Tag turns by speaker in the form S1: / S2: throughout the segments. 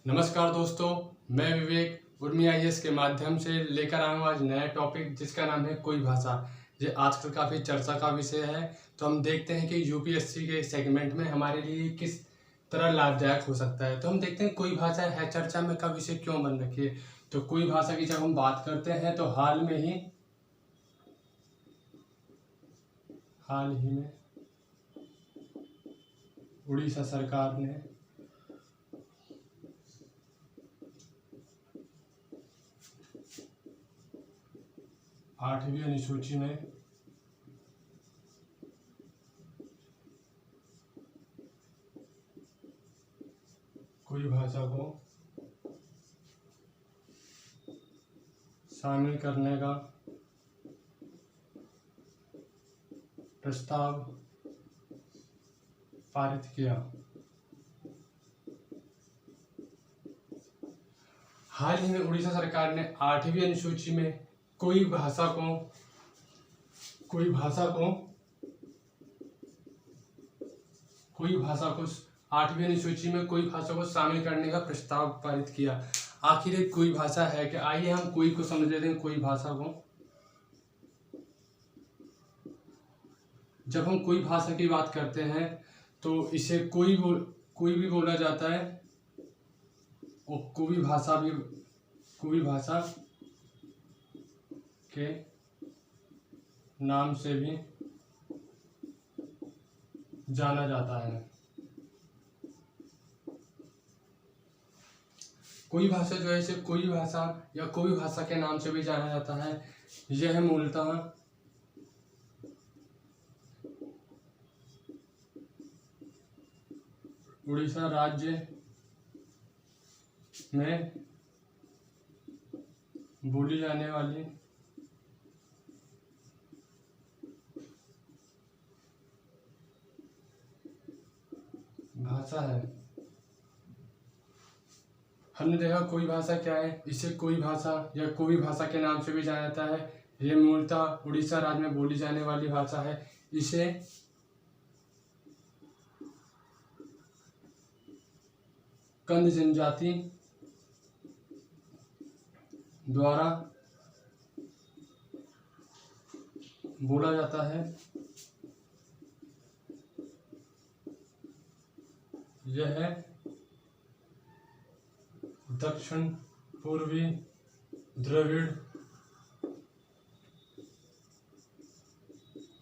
S1: नमस्कार दोस्तों, मैं विवेक उर्मी आईएएस के माध्यम से लेकर आया हूँ आज नया टॉपिक जिसका नाम है कोई भाषा। ये आजकल काफ़ी चर्चा का विषय है। तो हम देखते हैं कि यूपीएससी के सेगमेंट में हमारे लिए किस तरह लाभदायक हो सकता है। तो हम देखते हैं कोई भाषा है चर्चा में का विषय क्यों बन रखी है। तो कोई भाषा की जब हम बात करते हैं तो हाल ही में उड़ीसा सरकार ने आठवीं अनुसूची में कोई भाषा को शामिल करने का प्रस्ताव पारित किया। हाल ही में उड़ीसा सरकार ने आठवीं अनुसूची में कोई भाषा को आठवीं अनुसूची में कोई भाषा को शामिल करने का प्रस्ताव पारित किया। आखिर एक कोई भाषा है कि आइए हम कोई को समझ लेते हैं। कोई भाषा को जब हम कोई भाषा की बात करते हैं तो इसे कोई भी बोला जाता है और कोई भाषा के नाम से भी जाना जाता है। कोई भाषा जो है इसे कोई भाषा या कोई भाषा के नाम से भी जाना जाता है। यह मूलतः उड़ीसा राज्य में बोली जाने वाली भाषा है। हमने देखा कोई भाषा क्या है, इसे कोई भाषा या कोई भाषा के नाम से भी जाना जाता है। यह मूलतः उड़ीसा राज्य में बोली जाने वाली भाषा है। इसे कंद जनजाति द्वारा बोला जाता है। यह दक्षिण पूर्वी द्रविड़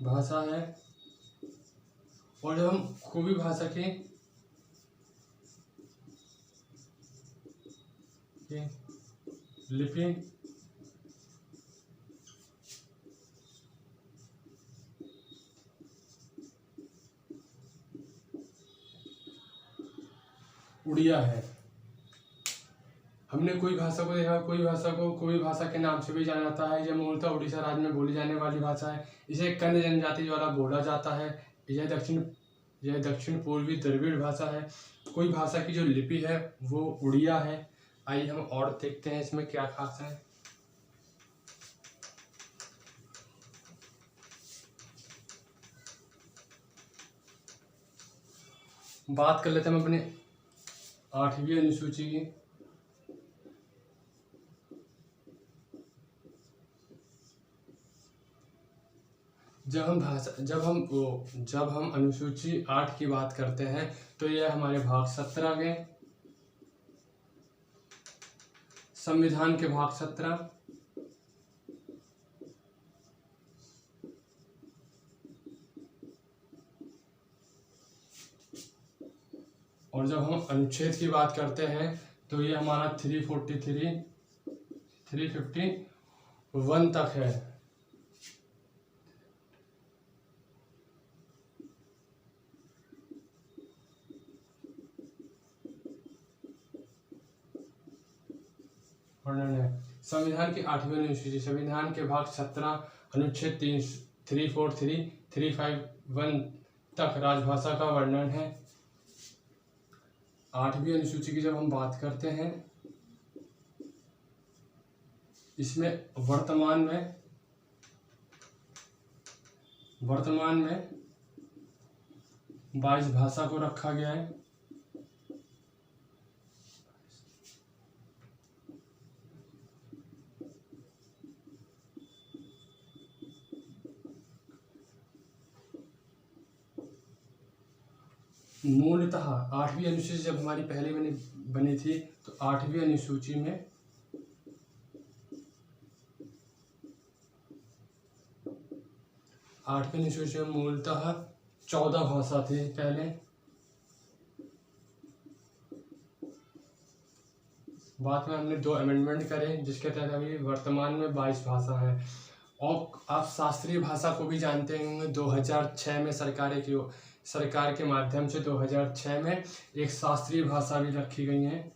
S1: भाषा है। और जब हम कोई भाषा की लिपि उड़िया है। हमने कोई भाषा को देखा, कोई भाषा को कोई भाषा के नाम से भी जाना जाता है। यह मूलतः उड़ीसा राज्य में बोली जाने वाली भाषा है। इसे कंद जनजाति द्वारा बोला जाता है। यह दक्षिण पूर्वी द्रविड़ भाषा है। कोई भाषा की जो लिपि है वो उड़िया है। आइए हम और देखते हैं इसमें क्या खास है। बात कर लेते हैं हम अपने आठवीं अनुसूची की। जब हम अनुसूची 8 की बात करते हैं तो यह हमारे भाग 17 के संविधान के भाग 17 और जब हम अनुच्छेद की बात करते हैं तो ये हमारा 351 तक है। वर्णन है संविधान की 8वीं अनुसूची संविधान के भाग 17 अनुच्छेद 351 तक राजभाषा का वर्णन है। 8वीं अनुसूची की जब हम बात करते हैं इसमें वर्तमान में 22 भाषा को रखा गया है। मूलतः 8वीं अनुसूची जब हमारी पहले बनी थी तो 8वीं अनुसूची में मूलतः 14 भाषा थी पहले। बाद में हमने 2 अमेंडमेंट करे जिसके तहत अभी वर्तमान में 22 भाषा है। और आप शास्त्रीय भाषा को भी जानते होंगे, 2006 में सरकार के माध्यम से 2006 में एक शास्त्रीय भाषा भी रखी गई है।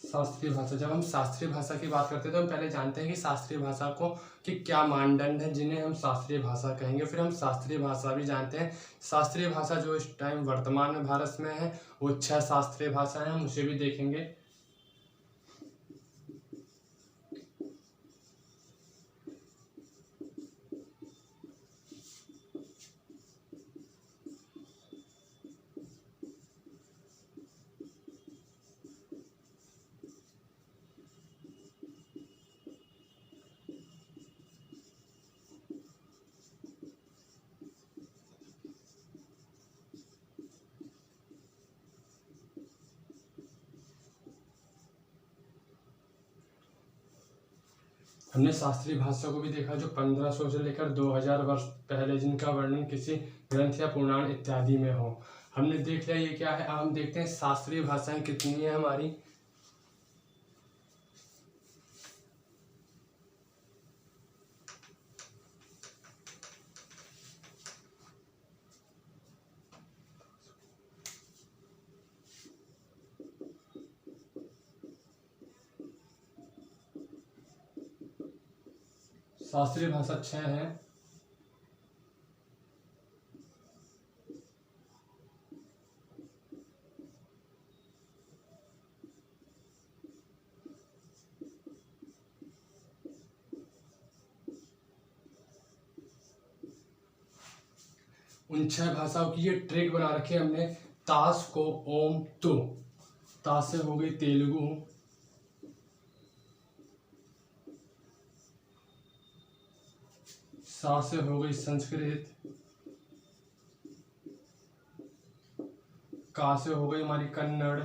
S1: शास्त्रीय भाषा, जब हम शास्त्रीय भाषा की बात करते हैं तो हम पहले जानते हैं कि शास्त्रीय भाषा को कि क्या मानदंड है जिन्हें हम शास्त्रीय भाषा कहेंगे। फिर हम शास्त्रीय भाषा भी जानते हैं। शास्त्रीय भाषा जो इस टाइम वर्तमान में भारत में है वो 6 शास्त्रीय भाषा है, हम उसे भी देखेंगे। हमने शास्त्रीय भाषा को भी देखा जो 1500 से लेकर 2000 वर्ष पहले जिनका वर्णन किसी ग्रंथ या पुराण इत्यादि में हो। हमने देख लिया ये क्या है। अब हम देखते हैं शास्त्रीय भाषाएं कितनी है हमारी। शास्त्रीय भाषा 6 है। उन 6 भाषाओं की ये ट्रिक बना रखी है हमने। ताश को ओम तु, ताश से हो गई तेलुगु, सा से हो गई संस्कृत, का से हो गई हमारी कन्नड़,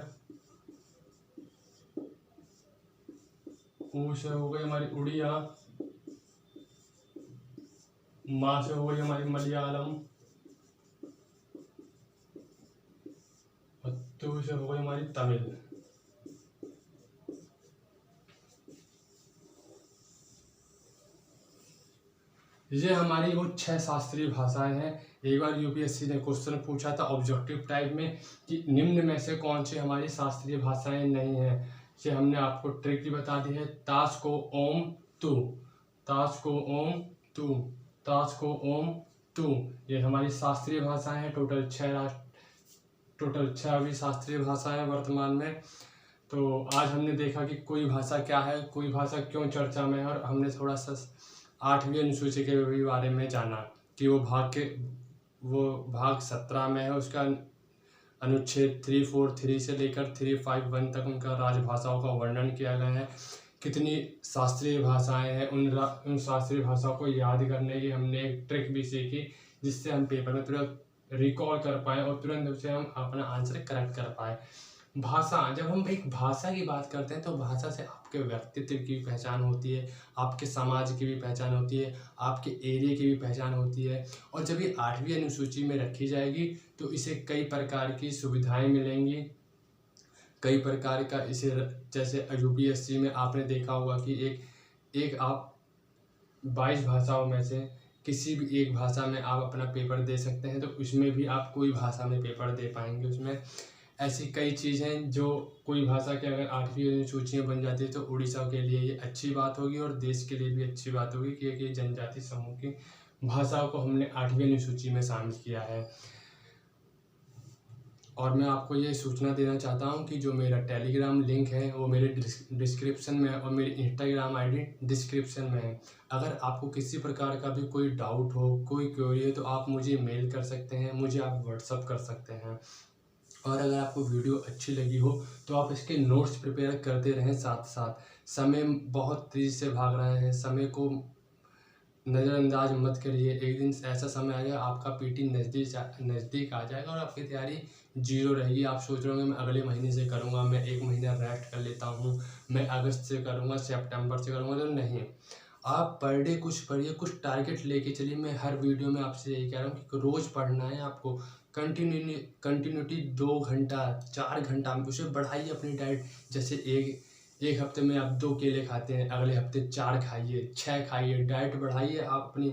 S1: ऊ से हो गई हमारी उड़िया, माँ से हो गई हमारी मलयालम, और तू से हो गई हमारी तमिल। ये हमारी वो 6 शास्त्रीय भाषाएं हैं। एक बार यूपीएससी ने क्वेश्चन पूछा था ऑब्जेक्टिव टाइप में कि निम्न में से कौन सी हमारी शास्त्रीय भाषाएं नहीं है। ये हमने आपको ट्रिक भी बता दी है। ताश को ओम तू, ताश को ओम तू, ताश को ओम तू, ये हमारी शास्त्रीय भाषाएं हैं। टोटल 6 अभी शास्त्रीय भाषाएं हैं वर्तमान में। तो आज हमने देखा कि कोई भाषा क्या है, कोई भाषा क्यों चर्चा में है, और हमने थोड़ा सा 8वीं अनुसूची के भी बारे में जाना कि वो भाग 17 में है। उसका अनुच्छेद 343 से लेकर 351 तक उनका राजभाषाओं का वर्णन किया गया है। कितनी शास्त्रीय भाषाएं हैं, उन शास्त्रीय भाषाओं को याद करने की हमने एक ट्रिक भी सीखी जिससे हम पेपर में तुरंत रिकॉल कर पाए और तुरंत उसे हम अपना आंसर करेक्ट कर पाए। भाषा, जब हम एक भाषा की बात करते हैं तो भाषा से आपके व्यक्तित्व की पहचान होती है, आपके समाज की भी पहचान होती है, आपके एरिया की भी पहचान होती है। और जब ये 8वीं अनुसूची में रखी जाएगी तो इसे कई प्रकार की सुविधाएं मिलेंगी, कई प्रकार का इसे, जैसे यूपीएससी में आपने देखा होगा कि एक आप 22 भाषाओं में से किसी भी एक भाषा में आप अपना पेपर दे सकते हैं, तो उसमें भी आप कोई भाषा में पेपर दे पाएंगे। उसमें ऐसी कई चीज़ें जो कोई भाषा के अगर 8वीं अनुसूची में बन जाती है तो उड़ीसा के लिए ये अच्छी बात होगी और देश के लिए भी अच्छी बात होगी कि एक जनजाति समूह की भाषाओं को हमने 8वीं अनुसूची में शामिल किया है। और मैं आपको ये सूचना देना चाहता हूँ कि जो मेरा टेलीग्राम लिंक है वो मेरे डिस्क्रिप्शन में है और मेरी इंस्टाग्राम आईडी डिस्क्रिप्शन में है। अगर आपको किसी प्रकार का भी कोई डाउट हो, कोई क्वेरी है, तो आप मुझे मेल कर सकते हैं, मुझे आप व्हाट्सअप कर सकते हैं। और अगर आपको वीडियो अच्छी लगी हो तो आप इसके नोट्स प्रिपेयर करते रहें। साथ साथ समय बहुत तेज़ी से भाग रहा है, समय को नज़रअंदाज मत करिए। एक दिन ऐसा समय आएगा आपका पीटी नज़दीक आ जाएगा और आपकी तैयारी जीरो रहेगी। आप सोच रहे होंगे मैं अगले महीने से करूँगा, मैं 1 महीना रेस्ट कर लेता हूँ, मैं अगस्त से करूँगा, सितंबर से करूँगा, तो नहीं। आप पर डे कुछ पढ़िए, कुछ टारगेट लेके चलिए। मैं हर वीडियो में आपसे यही कह रहा हूँ कि रोज़ पढ़ना है आपको। कंटिन्यूटी 2 घंटा 4 घंटा उसे बढ़ाइए अपनी डाइट। जैसे एक हफ्ते में आप 2 केले खाते हैं, अगले हफ्ते 4 खाइए, 6 खाइए, डाइट बढ़ाइए आप अपनी।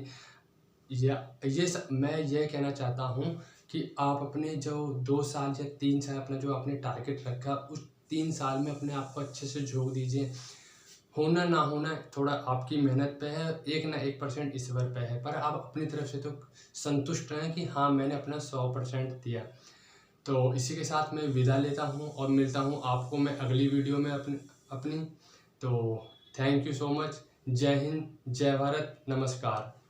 S1: मैं ये कहना चाहता हूँ कि आप अपने जो 2 साल या 3 साल अपना जो आपने टारगेट रखा, उस 3 साल में अपने आप को अच्छे से झोंक दीजिए। होना ना होना थोड़ा आपकी मेहनत पे है, 1 ना 1% ईश्वर पे है, पर आप अपनी तरफ से तो संतुष्ट रहें कि हाँ मैंने अपना 100% दिया। तो इसी के साथ मैं विदा लेता हूँ और मिलता हूँ आपको मैं अगली वीडियो में अपनी। तो थैंक यू सो मच। जय हिंद, जय भारत, नमस्कार।